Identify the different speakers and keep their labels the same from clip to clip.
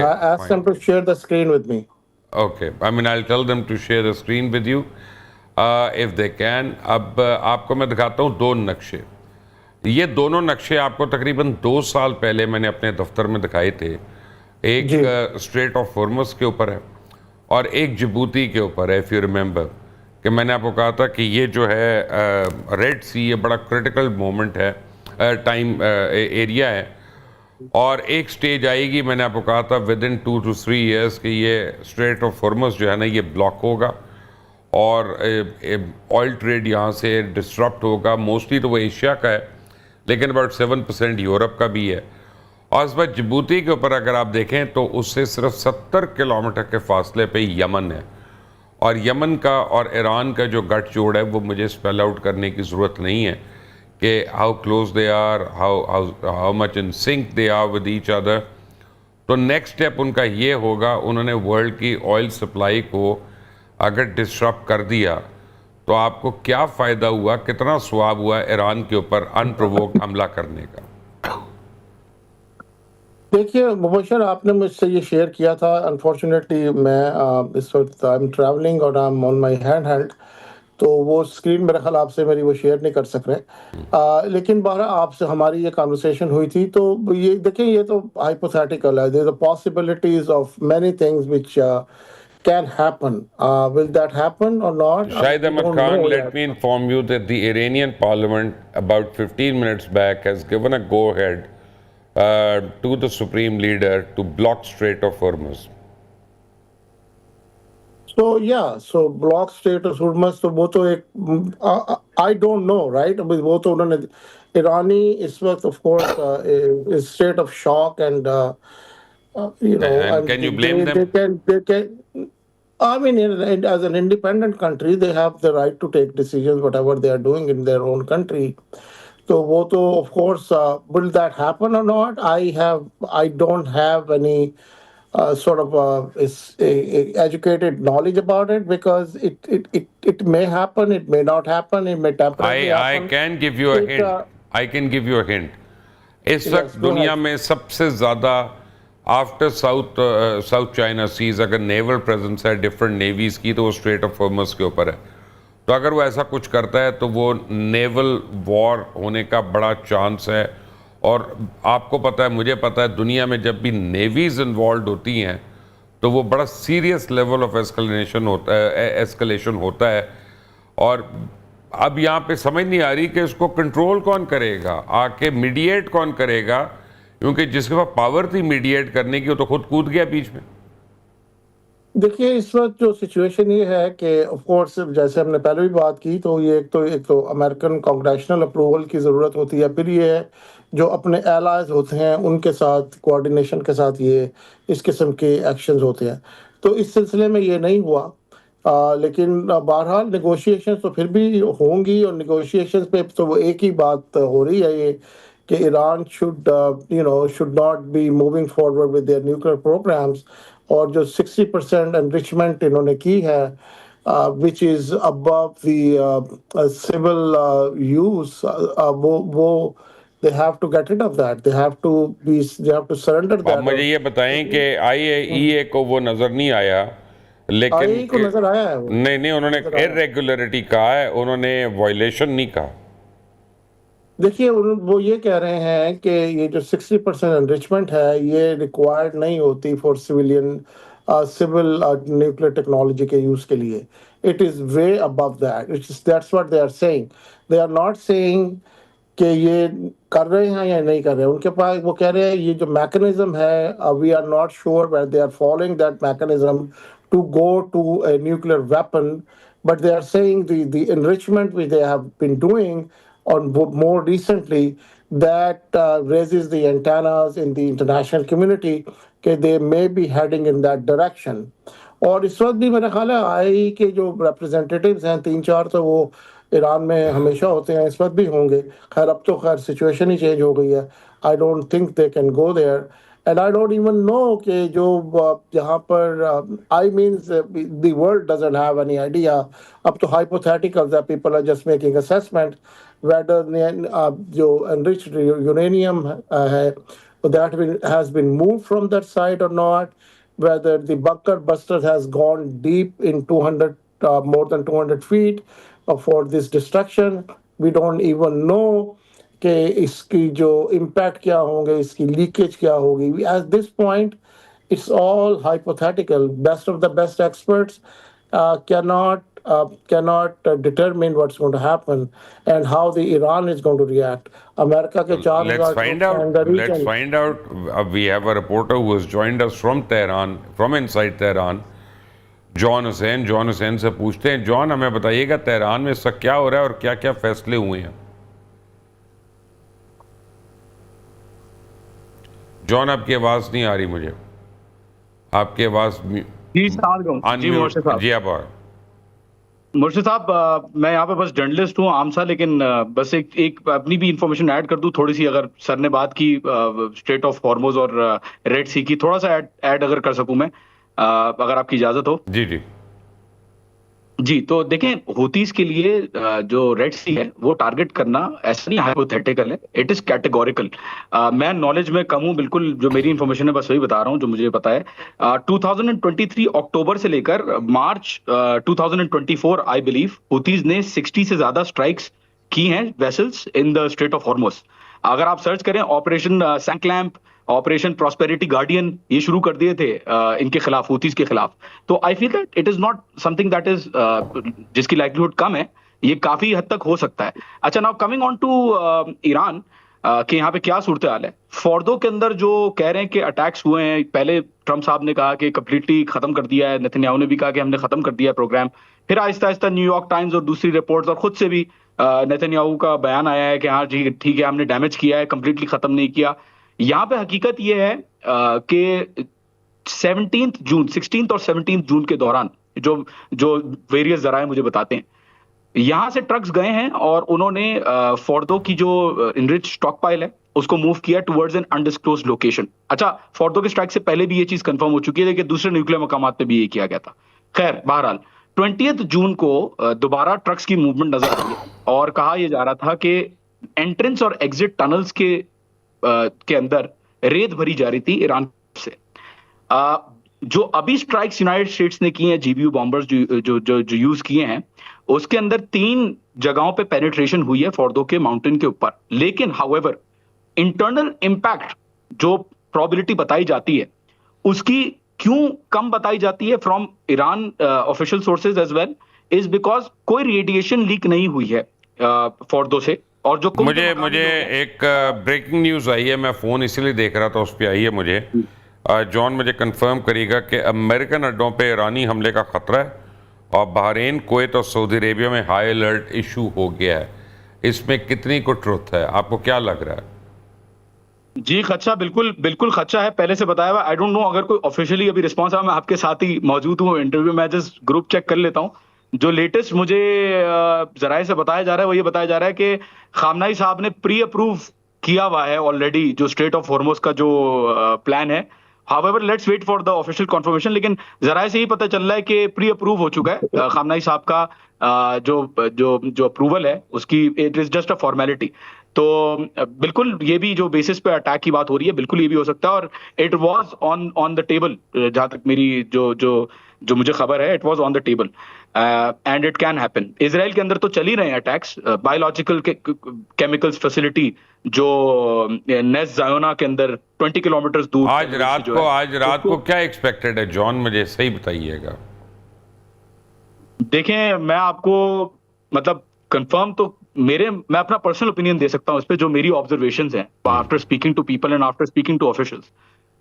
Speaker 1: Ask
Speaker 2: fine.
Speaker 1: them to share the screen with me.
Speaker 2: Okay, I mean I'll tell them to share the screen with you if they can. अब आपको मैं दिखाता हूँ दो नक्शे। ये दोनों नक्शे आपको तकरीबन 2 साल पहले मैंने अपने दफ्तर में दिखाए थे। एक
Speaker 1: जी
Speaker 2: स्ट्रेट ऑफ हॉर्मुज़ के ऊपर है और एक जिबूती के ऊपर है। इफ़ यू रिमेंबर कि मैंने आपको कहा था कि ये जो है रेड सी, ये बड़ा क्रिटिकल मोमेंट है, टाइम एरिया है, और एक स्टेज आएगी, मैंने आपको कहा था विद इन 2 to 3 years कि ये स्ट्रेट ऑफ हॉर्मुज़ जो है ना ये ब्लॉक होगा और ऑयल ट्रेड यहाँ से डिस्टरप्ट होगा। मोस्टली तो वो एशिया का है, लेकिन अबाउट 7% यूरोप का भी है। और इस बार जिबूती के ऊपर अगर आप देखें तो उससे सिर्फ 70 किलोमीटर के फासले पे यमन है, और यमन का और ईरान का जो गठजोड़ है वो मुझे स्पेल आउट करने की ज़रूरत नहीं है कि how close they are, how much in sync they are with each other. तो नेक्स्ट स्टेप उनका ये होगा, उन्होंने वर्ल्ड की ऑयल सप्लाई को अगर डिस्टर्ब कर दिया तो आपको क्या फ़ायदा हुआ, कितना स्वाब हुआ ईरान के ऊपर अनप्रोवोक्ड हमला करने का।
Speaker 1: देखिए मुबशर, आपने मुझसे ये शेयर किया था। अनफॉर्चुनेटली मैं इस वक्त आई एम ट्रैवलिंग और I am on my hand held, तो वो स्क्रीन मेरे ख्याल आपसे मेरी वो शेयर नहीं कर सक रहे। लेकिन बहरहाल आपसे हमारी ये कन्वर्सेशन हुई थी, तो ये देखिए ये तो हाइपोथेटिकल है। There are possibilities of many things which can happen. Will that happen और not,
Speaker 2: Shahid
Speaker 1: we
Speaker 2: Ahmad
Speaker 1: don't
Speaker 2: Khan,
Speaker 1: no
Speaker 2: let
Speaker 1: yet.
Speaker 2: me inform you that the Iranian parliament about 15 minutes back has given a go-ahead to the supreme leader to block Strait of Hormuz.
Speaker 1: So yeah, so block status Hormuz, तो वो तो एक I don't know, right? अभी वो तो उन्होंने ईरानी इस वक्त of course is state of shock and you know,
Speaker 2: And
Speaker 1: and
Speaker 2: can you blame
Speaker 1: they
Speaker 2: them?
Speaker 1: can I mean as an independent country they have the right to take decisions whatever they are doing in their own country. So वो तो of course will that happen or not? I don't have any sort of educated knowledge about it, because it may happen, it may not happen, it may temporarily
Speaker 2: I
Speaker 1: happen.
Speaker 2: can give you a
Speaker 1: It
Speaker 2: hint. I can give you a hint. इस वक्त
Speaker 1: yes, go
Speaker 2: दुनिया
Speaker 1: ahead.
Speaker 2: में सबसे ज़्यादा after south China seize अगर naval presence है different navies की, तो वो स्ट्रेट ऑफ हॉर्मस के ऊपर है। तो अगर वो ऐसा कुछ करता है तो वो नेवल वॉर होने का बड़ा चांस है। और आपको पता है, मुझे पता है, दुनिया में जब भी नेवीज़ इन्वॉल्व होती हैं तो वो बड़ा सीरियस लेवल ऑफ एस्केलेशन होता है। और अब यहाँ पे समझ नहीं आ रही कि इसको कंट्रोल कौन करेगा, आके मीडिएट कौन करेगा, क्योंकि जिसके पास पावर थी मीडिएट करने की वो तो खुद कूद गया बीच में।
Speaker 1: देखिए इस वक्त जो सिचुएशन ये है कि ऑफ कोर्स जैसे हमने पहले भी बात की, तो ये एक तो अमेरिकन कांग्रेशनल अप्रूवल की ज़रूरत होती है, फिर ये है जो अपने एलाइज होते हैं उनके साथ कोऑर्डिनेशन के साथ ये इस किस्म के एक्शंस होते हैं। तो इस सिलसिले में ये नहीं हुआ। लेकिन बहरहाल नेगोशिएशंस तो फिर भी होंगी, और नेगोशिएशंस पे तो वो एक ही बात हो रही है ये कि Iran should not be moving forward with their nuclear programs. और जो 60% एनरिचमेंट इन्होंने की है which is above the civil use, वो they have to get rid of that, they have to surrender
Speaker 2: आप
Speaker 1: that.
Speaker 2: मुझे ये बताएं कि IAEA को वो नज़र नहीं आया, लेकिन
Speaker 1: आई को नजर आया है, वो
Speaker 2: नहीं नहीं, उन्होंने
Speaker 1: नजर आया।
Speaker 2: इरेगुलरिटी कहा है, उन्होंने वायलेशन नहीं कहा।
Speaker 1: देखिए वो ये कह रहे हैं कि ये जो 60% एनरिचमेंट है ये रिक्वायर्ड नहीं होती फॉर सिविल न्यूक्लियर टेक्नोलॉजी के यूज़ के लिए। It is way above that, that's what they are saying. They are not saying कि ये कर रहे हैं या नहीं कर रहे हैं। उनके पास वो कह रहे हैं ये जो मैकेनिज्म है, we are not sure where they are following that mechanism to go to a nuclear weapon, but they are saying the enrichment which they have been doing on more recently, that raises the antennas in the international community कि they may be heading in that direction. और इस वक्त भी मेरा ख्याल है आई के जो रिप्रेजेंटेटिव्स हैं 3-4, तो वो ईरान में हमेशा होते हैं, इस वक्त भी होंगे। खैर अब तो खैर सिचुएशन ही चेंज हो गई है। I don't think they can go there, and I don't even know कि जो जहाँ पर I means the world doesn't have any idea. अब तो हाइपोथेटिकल्स है, people are just making assessment whether जो एनरिच्ड यूरेनियम है has been moved from that site or not, whether the bunker buster has gone deep in 200, more than 200 feet for this destruction. We don't even know कि इसकी जो impact क्या होंगे, इसकी leakage क्या होगी. At this point, it's all hypothetical. Best of the best experts cannot determine what's going to happen and how the Iran is going to react. America के 4,000
Speaker 2: Let's find
Speaker 1: troops in the
Speaker 2: out. Let's
Speaker 1: region.
Speaker 2: find out. We have a reporter who has joined us from Tehran, from inside Tehran. John Hussain से पूछते हैं. John, हमें बताइएगा Tehran में इसका क्या हो रहा है और क्या क्या फैसले हुए हैं. जॉन, आपकी आवाज नहीं आ रही मुझे. आपकी आवाज
Speaker 3: जी साहब, जी मोर्शिद साहब,
Speaker 2: जी आप
Speaker 3: मुर्शिद साहब, मैं यहाँ पे बस जर्नलिस्ट हूँ आम सा, लेकिन बस एक अपनी भी इंफॉर्मेशन ऐड कर दूं थोड़ी सी. अगर सर ने बात की स्ट्रेट ऑफ हॉर्मुज और रेड सी की, थोड़ा सा ऐड अगर कर सकूं मैं, अगर आपकी इजाजत हो.
Speaker 2: जी जी
Speaker 3: जी, तो देखें, हुतीज के लिए जो रेड सी है वो टारगेट करना ऐसा नहीं हाइपोथेटिकल है, इट इज कैटेगोरिकल. मैं नॉलेज में कम हूं बिल्कुल, जो मेरी इंफॉर्मेशन है बस वही बता रहा हूं जो मुझे पता है. 2023 अक्टूबर से लेकर मार्च 2024 आई बिलीव हुतीज ने 60 से ज्यादा स्ट्राइक्स की हैं vessels in the straight of Hormuz. अगर आप सर्च करें ऑपरेशन सैंक्लैम्प, ऑपरेशन प्रॉस्पेरिटी गार्डियन, ये शुरू कर दिए थे इनके खिलाफ, हुतीज के खिलाफ. तो I feel that it is not something that is जिसकी लाइवलीहुड कम है, ये काफी हद तक हो सकता है. अच्छा, now coming on to Iran कि यहाँ पे क्या सूरत हाल है. फोर्दो के अंदर जो कह रहे हैं कि अटैक्स हुए हैं, पहले ट्रम्प साहब ने कहा कि कंप्लीटली खत्म कर दिया है, नेतन्याहू ने भी कहा कि हमने खत्म कर दिया है प्रोग्राम. फिर आहिस्ता आहिस्ता न्यूयॉर्क टाइम्स और दूसरी रिपोर्ट्स और खुद से भी नेतन्याहू का बयान आया है कि हाँ जी ठीक है, हमने डैमेज किया है, कंप्लीटली खत्म नहीं किया. यहाँ पे हकीकत यह है कि 16 और 17 जून के दौरान जो जो वेरियस जराए मुझे बताते हैं, यहां से ट्रक्स गए हैं और उन्होंने फोर्दो की जो इनरिच स्टॉक पाइल है उसको मूव किया टुवर्ड्स एन अनडिस्क्लोज्ड लोकेशन. अच्छा, फोर्दो के स्ट्राइक से पहले भी ये चीज कंफर्म हो चुकी है, लेकिन दूसरे न्यूक्लियर मकामात पे भी ये किया गया था. खैर, बहरहाल 20 जून को दोबारा ट्रक्स की मूवमेंट नजर आई है और कहा यह जा रहा था कि एंट्रेंस और एग्जिट टनल्स के अंदर रेत भरी जा रही थी ईरान से. जो अभी स्ट्राइक्स यूनाइटेड स्टेट्स ने की हैं, जीबीयू बॉम्बर्स जो यूज किए हैं, उसके अंदर 3 जगहों पे पेनिट्रेशन हुई है फोर्दो के माउंटेन के ऊपर. लेकिन हाउएवर इंटरनल इंपैक्ट जो प्रोबेबिलिटी बताई जाती है उसकी क्यों कम बताई जाती है from Iran official sources as well, is because कोई रेडिएशन लीक नहीं हुई है फोर्दो से. और जो
Speaker 2: मुझे एक ब्रेकिंग न्यूज आई है, मैं फोन इसीलिए देख रहा था, उस पर आई है मुझे. जॉन, मुझे कंफर्म करिएगा कि अमेरिकन अड्डों पे ईरानी हमले का खतरा है और बहरीन, कुवैत और सऊदी अरेबिया में हाई अलर्ट इशू हो गया है. इसमें कितनी को ट्रुथ है, आपको क्या लग रहा है?
Speaker 3: जी, खदशा बिल्कुल बिल्कुल खदशा है, पहले से बताया हुआ. आई डोंट नो अगर कोई ऑफिशियली अभी रिस्पॉन्स आया. मैं आपके साथ ही मौजूद हूँ इंटरव्यू में, जस्ट ग्रुप चेक कर लेता हूँ. जो लेटेस्ट मुझे जराये से बताया जा रहा है वो ये बताया जा रहा है कि खामनाई साहब ने प्री अप्रूव किया हुआ है ऑलरेडी जो स्ट्रेट ऑफ हॉर्मुज का जो प्लान है. However let's wait for the official confirmation. लेकिन जराये से ही पता चल रहा है कि प्री अप्रूव हो चुका है खामनाई साहब का जो अप्रूवल है उसकी, it is just a formality. तो बिल्कुल ये भी जो बेसिस पे अटैक की बात हो रही है, बिल्कुल ये भी हो सकता है. और it was on the table, जहां तक मेरी जो मुझे खबर है, it was on the table and it can happen. Israel के अंदर तो चल ही रहे हैं अटैक्स, बायोलॉजिकल केमिकल्स फैसिलिटी जो नेस जायोना के अंदर 20 किलोमीटर दूर.
Speaker 2: आज रात को क्या एक्सपेक्टेड है जॉन, मुझे सही बताइएगा.
Speaker 3: देखें, मैं आपको मतलब कंफर्म तो मैं अपना पर्सनल ओपिनियन दे सकता हूं इस पे, जो मेरी ऑब्जर्वेशंस हैं after speaking to people and after speaking to officials.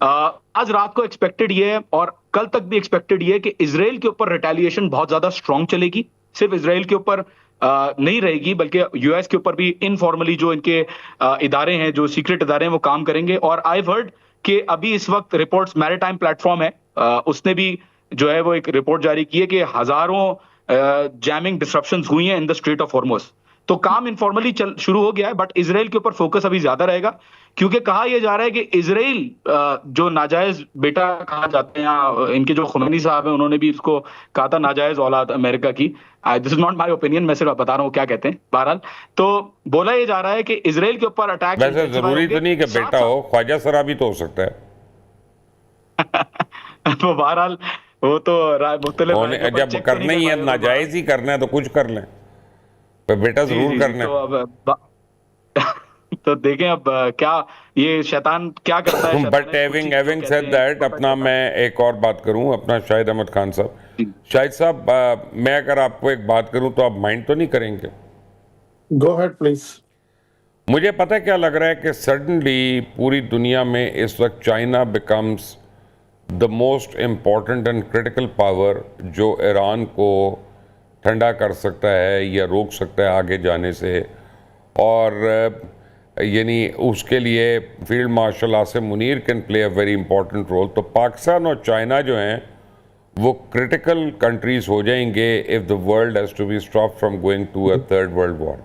Speaker 3: आज रात को एक्सपेक्टेड ये है और कल तक भी एक्सपेक्टेड ये है कि इजराइल के ऊपर रिटेलिएशन बहुत ज्यादा स्ट्रांग चलेगी. सिर्फ इजराइल के ऊपर नहीं रहेगी, बल्कि यूएस के ऊपर भी इनफॉर्मली जो इनके इदारे हैं, जो सीक्रेट इदारे हैं, वो काम करेंगे. और आई हर्ड कि अभी इस वक्त रिपोर्ट्स, मैरीटाइम प्लेटफॉर्म है, उसने भी जो है वो एक रिपोर्ट जारी की है कि हजारों जैमिंग डिसरप्शंस हुई हैं in the straight of Hormuz. तो काम इनफॉर्मली चल शुरू हो गया है, बट इजराइल के ऊपर फोकस अभी ज्यादा रहेगा, क्योंकि कहा यह जा रहा है कि इजराइल जो नाजायज बेटा कहा जाते हैं, या इनके जो खुमैनी साहब हैं उन्होंने भी इसको कहा था नाजायज औलाद अमेरिका की। This is not my opinion, मैं सिर्फ बता रहा हूँ क्या कहते हैं। बहरहाल तो बोला यह जा रहा है कि इजराइल के ऊपर अटैक
Speaker 2: वैसे जरूरी तो नहीं कि बेटा हो, ख्वाजा सरा भी तो हो सकता है।
Speaker 3: तो बहरहाल वो तो मुख्तलिफ
Speaker 2: जब करना ही है, नाजायज ही करना है तो कुछ कर लें, पर बेटा जरूर करना
Speaker 3: तो
Speaker 2: है।
Speaker 3: अब तो देखें अब क्या ये शैतान क्या करता है।
Speaker 2: बट हैविंग सेड दैट, अपना मैं एक और बात करूं, अपना शाहिद अहमद खान साहब, शाहिद साहब, मैं अगर आपको एक बात करूं तो आप माइंड तो नहीं करेंगे?
Speaker 1: Go ahead please.
Speaker 2: मुझे पता है क्या लग रहा है कि सडनली पूरी दुनिया में इस वक्त China becomes the most important and critical power, जो ईरान को ठंडा कर सकता है या रोक सकता है आगे जाने से, और यानी उसके लिए field marshal Asim Munir can play a very important role. तो पाकिस्तान और चाइना जो हैं वो क्रिटिकल कंट्रीज हो जाएंगे if the world has to be stop from going to a third world war.